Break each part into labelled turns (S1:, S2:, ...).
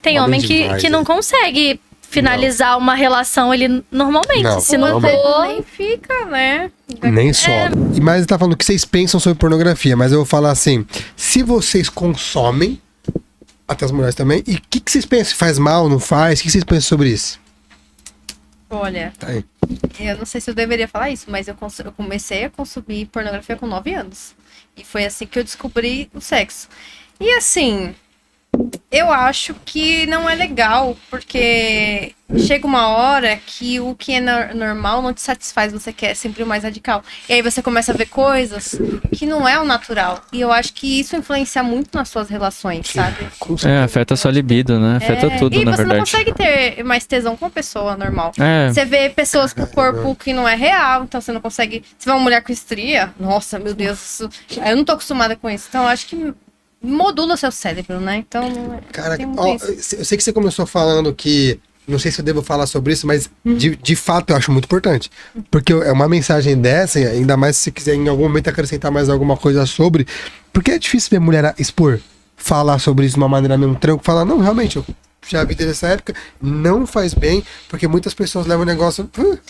S1: Tem homem que não consegue finalizar uma relação ali normalmente.
S2: Não,
S1: se não
S2: realmente.
S1: for...
S3: Nem fica, né?
S2: Nem só. Mas tá falando o que vocês pensam sobre pornografia, mas eu vou falar assim, se vocês consomem, até as mulheres também, e o que vocês pensam? Faz mal, não faz? O que vocês pensam sobre isso?
S3: Olha,
S2: Tá aí.
S3: eu não sei se eu deveria falar isso, mas eu comecei a consumir pornografia com 9 anos. E foi assim que eu descobri o sexo. E assim, eu acho que não é legal, porque chega uma hora que o que é normal não te satisfaz, você quer sempre o mais radical. E aí você começa a ver coisas que não é o natural. E eu acho que isso influencia muito nas suas relações, sabe?
S4: Afeta a sua libido, né? Afeta tudo,
S3: E
S4: na
S3: você
S4: verdade.
S3: não consegue ter mais tesão com uma pessoa normal.
S4: É.
S3: Você vê pessoas com corpo que não é real, então você não consegue... Você vê uma mulher com estria, nossa, meu Deus, isso... eu não tô acostumada com isso. Então eu acho que modula seu cérebro, né? Então,
S2: Cara,
S3: tem muito
S2: ó,
S3: isso.
S2: eu sei que você começou falando que, não sei se eu devo falar sobre isso, mas de fato eu acho muito importante. Porque é uma mensagem dessa, ainda mais se você quiser em algum momento acrescentar mais alguma coisa sobre, porque é difícil ver mulher expor, falar sobre isso de uma maneira mesmo tranquila, falar, não, realmente, eu já vi desde essa época, não faz bem, porque muitas pessoas levam o negócio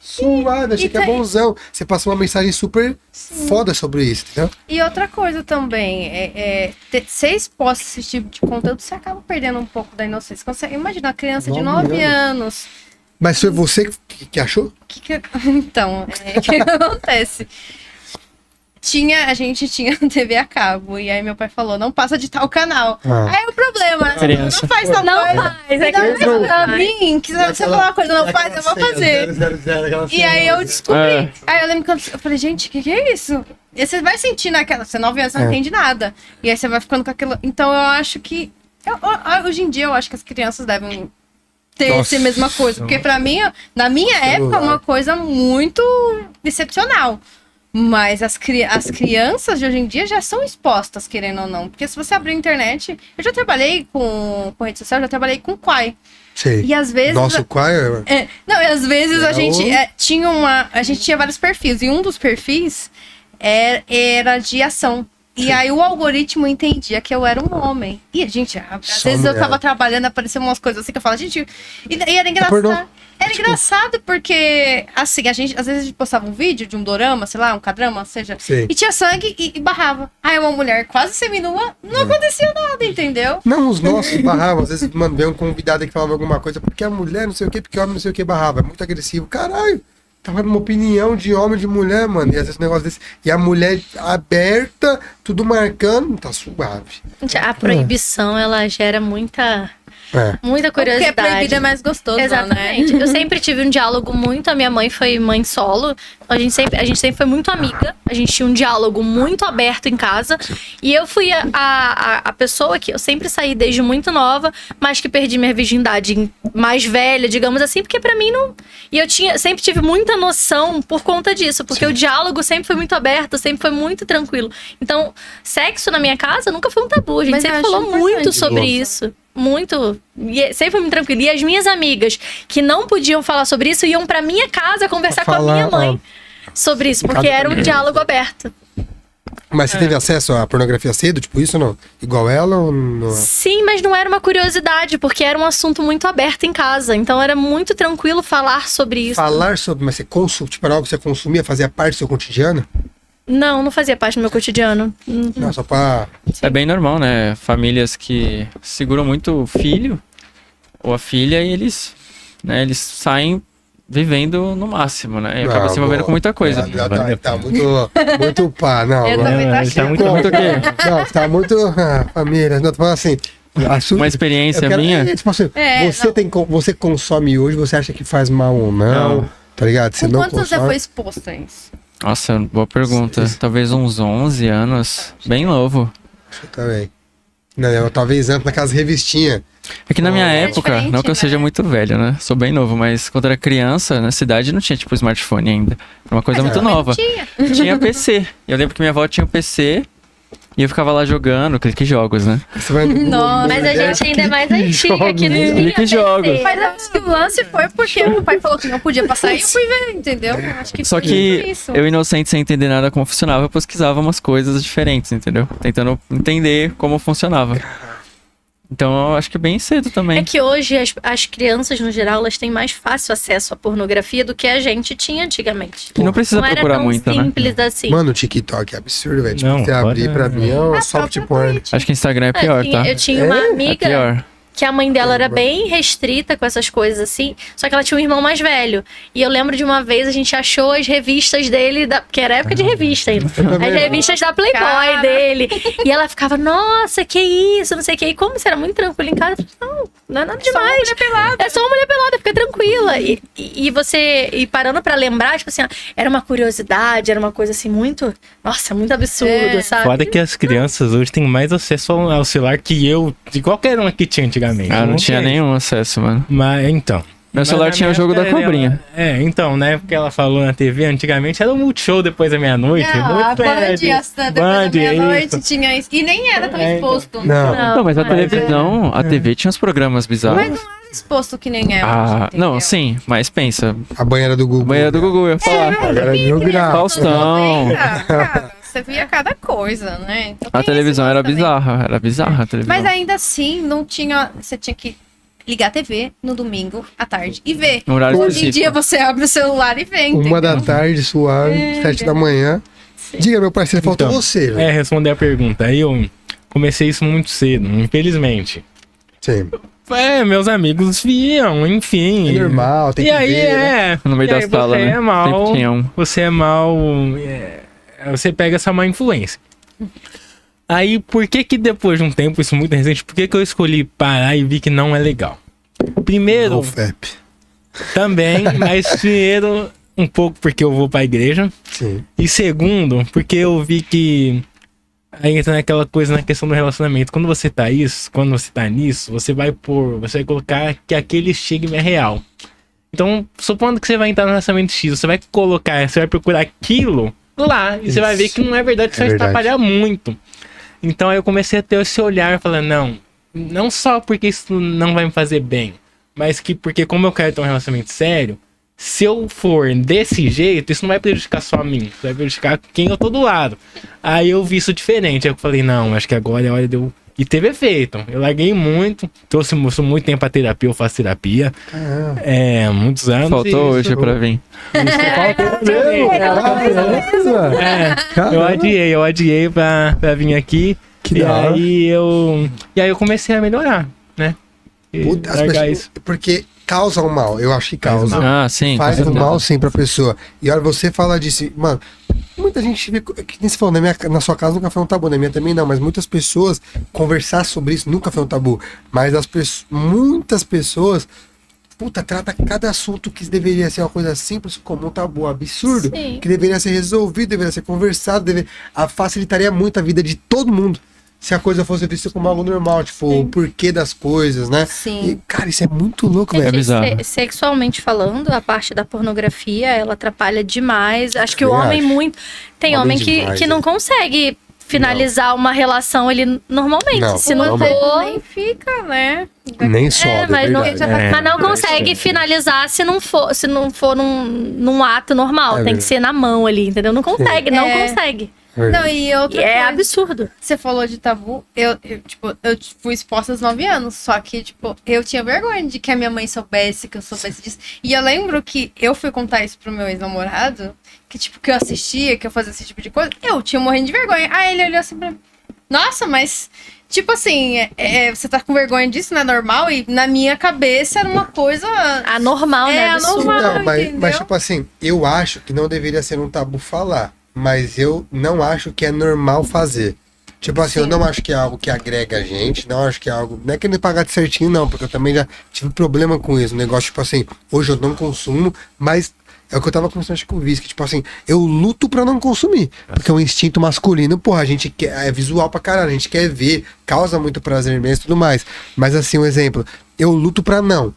S2: suave, achei que é bonzão. Você passa uma mensagem super foda sobre isso, entendeu?
S3: E outra coisa também, ser exposto a esse tipo de conteúdo, você acaba perdendo um pouco da inocência. Imagina uma criança de 9 anos.
S2: Mas foi você que achou?
S3: Então, o que acontece? A gente tinha TV a cabo, e aí meu pai falou, não passa de tal canal. Aí o problema,
S4: Criança.
S3: não faz tal coisa.
S1: faz, é
S3: Ainda
S1: que
S3: mais pra mim, que se você falar uma coisa não faz, eu vou fazer. E aí eu descobri. Aí eu lembro que eu falei, gente, o que é isso? E você vai sentir naquela, você 9 anos, você não entende nada. E aí você vai ficando com aquilo. Então eu acho que, hoje em dia eu acho que as crianças devem ter essa mesma coisa. Porque pra mim, na minha época, é uma coisa muito excepcional. Mas as crianças de hoje em dia já são expostas, querendo ou não. Porque se você abrir a internet... Eu já trabalhei com rede social, já trabalhei com Quai.
S2: Sei.
S3: E às vezes...
S2: Nosso Quai...
S3: Não, e às vezes a gente tinha vários perfis. E um dos perfis era de ação. E aí o algoritmo entendia que eu era um homem. E a gente... Às vezes eu tava trabalhando, apareciam umas coisas assim que eu falava... Gente... E era engraçado. Era engraçado porque, assim, às vezes a gente postava um vídeo de um dorama, sei lá, um cadrama, seja, e tinha sangue e barrava. Aí uma mulher quase seminua, não acontecia nada, entendeu?
S2: Não, os nossos barravam. Às vezes, mano, veio um convidado que falava alguma coisa, porque a mulher não sei o que, porque o homem não sei o que barrava. É muito agressivo. Caralho, tava numa opinião de homem e de mulher, mano. E às vezes um negócio desse. E a mulher aberta, tudo marcando, tá suave.
S1: A proibição, ela gera muita curiosidade.
S3: Porque proibido é mais gostoso,
S1: exatamente.
S3: né?
S1: Eu sempre tive um diálogo muito... A minha mãe foi mãe solo. A gente sempre foi muito amiga. A gente tinha um diálogo muito aberto em casa. E eu fui a pessoa que... Eu sempre saí desde muito nova, mas que perdi minha virgindade mais velha, digamos assim. Porque pra mim não... E eu sempre tive muita noção por conta disso. Porque o diálogo sempre foi muito aberto, sempre foi muito tranquilo. Então, sexo na minha casa nunca foi um tabu. A gente sempre falou muito sobre isso. Muito. E sempre foi muito tranquilo. E as minhas amigas que não podiam falar sobre isso iam pra minha casa conversar com a minha mãe sobre isso, porque era um diálogo aberto.
S2: Mas você teve acesso à pornografia cedo? Tipo isso ou não? Igual ela ou não?
S1: Sim, mas não era uma curiosidade, porque era um assunto muito aberto em casa. Então era muito tranquilo falar sobre isso.
S2: Falar sobre, mas você tipo, era algo que você consumia, fazia parte do seu cotidiano?
S1: Não fazia parte do meu cotidiano.
S2: Não, só pra...
S4: É bem normal, né? Famílias que seguram muito o filho ou a filha e eles saem vivendo no máximo, né? E acaba se envolvendo com muita coisa.
S2: Tá muito pá, não.
S3: Eu também tô achando.
S4: Muito o quê?
S2: Não, tá muito família. Não, tô falando assim...
S4: Uma experiência minha?
S2: Tipo assim, você consome hoje, você acha que faz mal ou não? Tá ligado?
S3: Com quantos você foi exposto a isso?
S4: Nossa, boa pergunta. Talvez uns 11 anos. Bem novo.
S2: Acho que também. Não, eu talvez antes naquelas revistinhas.
S4: É que na minha época, não que eu seja
S3: né?
S4: muito velho, né? Sou bem novo, mas quando era criança, na cidade não tinha, tipo, smartphone ainda. Era uma coisa muito nova. Tinha PC. Eu lembro que minha avó tinha um PC e eu ficava lá jogando, clique jogos, né?
S3: Nossa,
S1: mas a gente ainda é mais antiga que não tinha
S4: Clique jogos.
S3: Mas acho que o lance foi porque o pai falou que não podia passar e eu fui ver, entendeu? Acho que
S4: Só
S3: foi
S4: que
S3: isso.
S4: eu, inocente, sem entender nada como funcionava, eu pesquisava umas coisas diferentes, entendeu? Tentando entender como funcionava. Então eu acho que é bem cedo também.
S1: É que hoje as crianças, no geral, elas têm mais fácil acesso à pornografia do que a gente tinha antigamente.
S4: E não precisa
S1: Não era
S4: procurar
S1: tão
S4: muito, né?
S1: simples assim.
S2: Mano, o TikTok é absurdo, velho. Tipo,
S5: Não,
S2: você abrir pra mim é um
S3: A
S2: soft
S3: própria
S2: porn.
S3: Twitch.
S4: Acho que Instagram é pior, tá?
S1: Eu tinha uma
S4: É
S1: amiga
S4: pior.
S1: que a mãe dela era bem restrita com essas coisas assim, só que ela tinha um irmão mais velho. E eu lembro de uma vez a gente achou as revistas dele, que era época de revista ainda. As revistas da Playboy
S3: Cara.
S1: dele. E ela ficava, nossa, que isso, não sei o que. E como você era muito tranquila em casa, eu falei, não é nada demais.
S3: mulher pelada.
S1: É só uma mulher pelada, fica tranquila. E você, e parando pra lembrar, tipo assim, ó, era uma curiosidade, era uma coisa assim muito, nossa, muito absurdo, sabe?
S5: Fora que as crianças hoje têm mais acesso ao celular que eu, de qualquer um que tinha antigamente.
S4: Ah, não tinha
S5: tem.
S4: nenhum acesso, mano.
S5: Mas, então.
S4: Meu celular
S5: Mas na
S4: tinha o
S5: minha
S4: jogo da
S5: época,
S4: cobrinha.
S5: Então, na época que ela falou na TV, antigamente era o Multishow depois da meia-noite.
S3: Não, a Band, depois da meia-noite, tinha isso. E nem era tão exposto.
S2: Não.
S4: Não, mas a
S1: não era.
S4: televisão, a TV tinha uns programas bizarros.
S3: Mas não era exposto que nem é
S4: Ah,
S3: hoje,
S4: não,
S3: entendeu?
S4: sim, mas pensa.
S2: A banheira do Google.
S4: Banheira do Gugu, eu ia falar.
S2: Agora é mil graus.
S4: Faustão.
S3: Cara, você via cada coisa, né? Então,
S4: A
S3: tem
S4: televisão
S3: esse
S4: era
S3: lado também.
S4: bizarra, era bizarra a televisão.
S3: Mas ainda assim, não tinha. Você tinha que ligar a TV no domingo à tarde e ver.
S4: No horário
S3: Hoje em
S4: específico.
S3: dia você abre o celular e vê.
S2: 1 da
S3: entendeu?
S2: tarde, suave, 7 da manhã. Diga, meu parceiro, faltou
S5: Então,
S2: você, velho.
S5: responder a pergunta. Aí eu comecei isso muito cedo, infelizmente.
S2: Sim.
S5: Meus amigos viam, enfim.
S2: É normal, tem
S5: e
S2: que
S5: aí,
S2: ver, né?
S4: No meio
S5: e
S4: da
S5: aí
S4: sala,
S5: você
S4: né?
S5: é mal,
S4: Sempre tinha um.
S5: Você é mal. Você pega essa má influência. Aí, por que depois de um tempo, isso muito recente, por que eu escolhi parar e vi que não é legal? Primeiro,
S2: No FAP.
S5: também, mas primeiro, um pouco porque eu vou pra igreja.
S2: Sim.
S5: E segundo, porque eu vi que aí entra naquela coisa na questão do relacionamento. Quando você tá nisso, você vai colocar que aquele estigma é real. Então, supondo que você vai entrar no relacionamento X, você vai procurar aquilo lá, e você vai ver que não é verdade, você vai
S2: verdade.
S5: atrapalhar muito. Então aí eu comecei a ter esse olhar, falando, não só porque isso não vai me fazer bem, mas porque como eu quero ter um relacionamento sério, se eu for desse jeito, isso não vai prejudicar só a mim, isso vai prejudicar quem eu tô do lado. Aí eu vi isso diferente, aí eu falei, não, acho que agora é hora de eu... E teve efeito, eu larguei muito, trouxe muito tempo pra terapia, eu faço terapia,
S2: Caramba.
S5: muitos anos.
S4: Faltou hoje pra vir.
S5: Eu adiei pra vir aqui.
S2: Que
S5: e
S2: da hora.
S5: aí eu comecei a melhorar, né? E
S2: Puta, as
S5: largar
S2: pessoas,
S5: isso.
S2: porque causa um mal, eu acho que causa.
S4: Ah, sim.
S2: Faz
S4: com
S2: um
S4: certeza.
S2: mal sim pra pessoa. E olha, você fala disso, mano, muita gente vê, que nem você falou, na sua casa nunca foi um tabu, na minha também não, mas muitas pessoas, conversar sobre isso nunca foi um tabu. Mas muitas pessoas, puta, trata cada assunto que deveria ser uma coisa simples como um tabu absurdo,
S1: Sim.
S2: que deveria ser resolvido, deveria ser conversado, facilitaria muito a vida de todo mundo. Se a coisa fosse vista como algo normal, tipo, o porquê das coisas, né?
S3: Sim.
S2: E, cara, isso é muito louco,
S4: É
S2: velho.
S4: bizarro.
S1: Sexualmente falando, a parte da pornografia, ela atrapalha demais. Acho que o
S2: Eu
S1: homem
S2: acho.
S1: muito... Tem
S2: Homem
S1: homem
S2: demais,
S1: que
S2: é.
S1: não consegue finalizar uma relação ali normalmente.
S2: Não,
S1: Se não
S2: realmente.
S1: for...
S3: Nem fica, né?
S2: Nem só,
S1: mas não,
S2: verdade.
S1: mas não consegue finalizar se não for num ato normal.
S2: É
S1: Tem
S2: verdade.
S1: que ser na mão ali, entendeu? Não consegue, não
S3: É.
S1: consegue.
S3: Não, e outra
S1: E é
S3: coisa,
S1: absurdo.
S3: você falou de tabu, eu fui exposta aos 9 anos, só que, tipo, eu tinha vergonha de que a minha mãe soubesse, que eu soubesse disso. E eu lembro que eu fui contar isso pro meu ex-namorado, que, tipo, que eu assistia, que eu fazia esse tipo de coisa, eu tinha morrendo de vergonha. Aí ele olhou assim pra mim, nossa, mas, tipo assim, você tá com vergonha disso, não é normal? E na minha cabeça era uma coisa...
S1: Anormal, né? Absurdo.
S3: anormal.
S2: Não, mas
S3: entendeu?
S2: tipo assim, eu acho que não deveria ser um tabu falar, mas eu não acho que é normal fazer. Tipo assim, eu não acho que é algo que agrega a gente, não acho que é algo... Não é querendo pagar de certinho, não, porque eu também já tive problema com isso. Um negócio, tipo assim, hoje eu não consumo, mas é o que eu tava conversando acho, com o Whisky, tipo assim, eu luto pra não consumir. Porque é um instinto masculino, porra, a gente quer, é visual pra caralho, a gente quer ver, causa muito prazer mesmo e tudo mais. Mas assim, um exemplo, eu luto pra não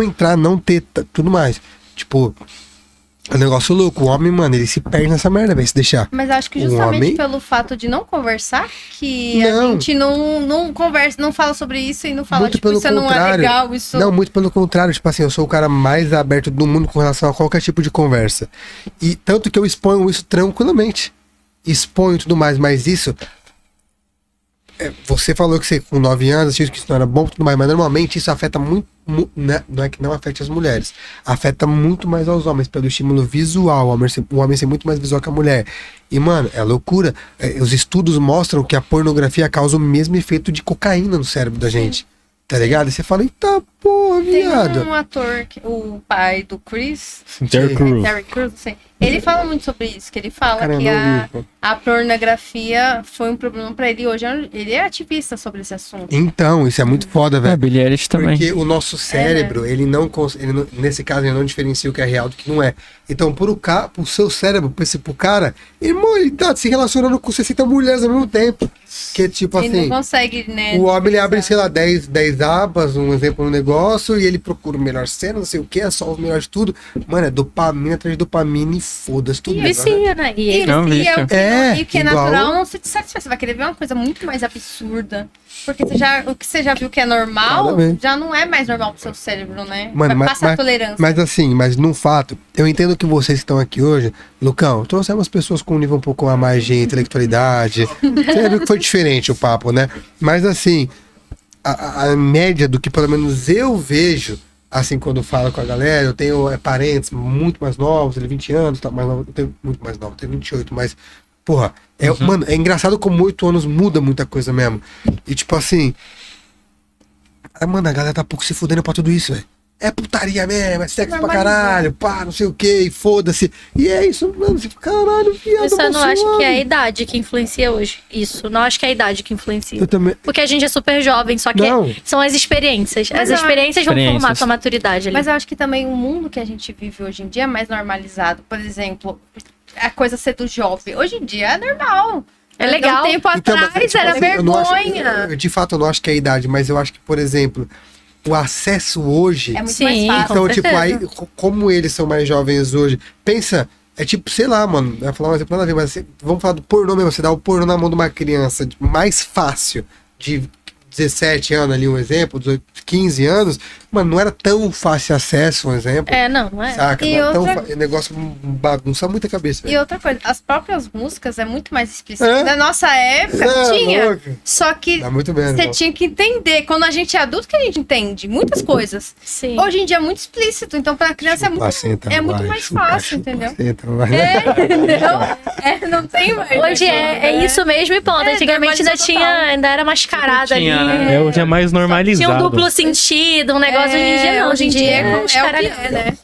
S2: entrar, não ter tudo mais. Tipo... É um negócio louco, o homem, mano, ele se perde nessa merda, velho, se deixar.
S3: Mas acho que
S2: O
S3: justamente
S2: homem-
S3: pelo fato de não conversar, que a
S2: Não.
S3: gente não conversa, não fala sobre isso e não fala,
S2: Muito
S3: tipo,
S2: pelo
S3: isso não é
S2: contrário.
S3: legal, isso...
S2: Não, muito pelo contrário, tipo assim, eu sou o cara mais aberto do mundo com relação a qualquer tipo de conversa. E tanto que eu exponho isso tranquilamente. Exponho e tudo mais, mas isso Você falou que você com 9 anos achou que isso não era bom, tudo mais, mas normalmente isso afeta muito, né? Não é que não afete as mulheres, afeta muito mais aos homens pelo estímulo visual, o homem ser muito mais visual que a mulher. E, mano, é loucura. Os estudos mostram que a pornografia causa o mesmo efeito de cocaína no cérebro da gente. Tá ligado? E você fala, eita porra, viado.
S3: Tem um ator, o pai do Chris,
S5: Terry Crews.
S3: Terry Crews, não sei. Ele fala muito sobre isso, que ele fala
S2: Caramba,
S3: que
S2: eu vi, pô.
S3: a pornografia foi um problema pra ele. Hoje ele é ativista sobre esse assunto.
S2: Então, isso é muito foda, velho.
S4: Billie Eilish também.
S2: Porque o nosso cérebro, ele não, nesse caso, ele não diferencia o que é real do que não é. Então, pro seu cérebro, pro cara, irmão, ele tá se relacionando com 60 mulheres ao mesmo tempo. Que tipo
S3: Ele
S2: assim,
S3: não consegue, né?
S2: o homem ele abre, sei lá, 10 abas, um exemplo no negócio, e ele procura o melhor cena, não sei o que, é só os melhores de tudo. Mano, é dopamina atrás de dopamina e foda-se tudo.
S1: E vicia, né? E ele
S4: Não,
S3: E
S4: vício.
S3: o que é
S2: igual-
S3: natural não se te satisfaz. Você vai querer ver uma coisa muito mais absurda. Porque o que você já viu que é normal,
S2: Exatamente.
S3: já não é mais normal pro seu cérebro, né?
S2: Mano,
S3: Vai passar a tolerância.
S2: mas assim, mas num fato, eu entendo que vocês que estão aqui hoje, Lucão, trouxemos pessoas com um nível um pouco a mais de intelectualidade. Você viu que foi diferente o papo, né? Mas assim, a média do que pelo menos eu vejo, assim, quando eu falo com a galera, eu tenho parentes muito mais novos, ele 20 anos, tá mais novo, eu tenho muito mais novo, eu tenho 28, mas, porra, mano, é engraçado como 8 anos muda muita coisa mesmo. E tipo assim, mano, a galera tá pouco se fudendo pra tudo isso, velho. É putaria mesmo, é sexo pra caralho, pá, não sei o que, e foda-se. E é isso, mano, você fica, caralho, viado.
S1: Eu só não acho
S2: suave.
S1: que é a idade que influencia hoje. Isso, não acho que é a idade que influencia.
S2: Eu também.
S1: Porque a gente é super jovem, só que
S2: Não.
S1: são as experiências.
S3: Mas
S1: As experiências vão formar a
S4: Experiências.
S1: sua maturidade ali.
S3: Mas eu acho que também o mundo que a gente vive hoje em dia é mais normalizado. Por exemplo, a coisa ser do jovem. Hoje em dia é normal.
S1: É legal.
S3: Um tempo
S2: Então, mas,
S3: atrás
S2: tipo
S3: era
S2: assim, eu não acho-
S3: vergonha.
S2: de fato, eu não acho que é a idade, mas eu acho que, por exemplo, o acesso hoje.
S3: É muito
S1: Sim,
S3: mais fácil.
S2: Então,
S1: com
S2: tipo,
S1: certeza.
S2: aí, como eles são mais jovens hoje, pensa, é tipo, sei lá, mano, eu ia falar um exemplo nada a ver, mas vamos falar do pornô mesmo, você dá o pornô na mão de uma criança mais fácil, de 17 anos ali, um exemplo, 18, 15 anos, mano, não era tão fácil acesso, um exemplo,
S1: Não é.
S2: saca?
S3: E
S2: Não é tão
S3: outra-
S2: o negócio bagunça muito a cabeça.
S3: E
S2: velho.
S3: outra coisa, as próprias músicas é muito mais explícito.
S2: É?
S3: Na nossa época
S2: É,
S3: tinha.
S2: louco.
S3: Só que
S2: Tá muito bem,
S3: você
S2: irmão.
S3: tinha que entender. Quando a gente é adulto, que a gente entende muitas coisas.
S1: Sim.
S3: Hoje em dia é muito explícito. Então, pra criança é muito,
S2: Placenta,
S3: muito
S2: vai,
S3: mais
S2: chupa,
S3: fácil,
S2: chupa,
S3: entendeu?
S2: placenta, vai.
S3: Entendeu? Não tem mais.
S1: Hoje é isso mesmo e ponto.
S3: É,
S1: Antigamente ainda
S3: normalizou total.
S1: ainda era mascarada ali.
S4: Tinha, né?
S5: Hoje é mais normalizado.
S1: Tinha um duplo sentido, um negócio hoje em dia não.
S3: Hoje em dia é
S1: os
S3: o
S1: caras-
S3: que é, né?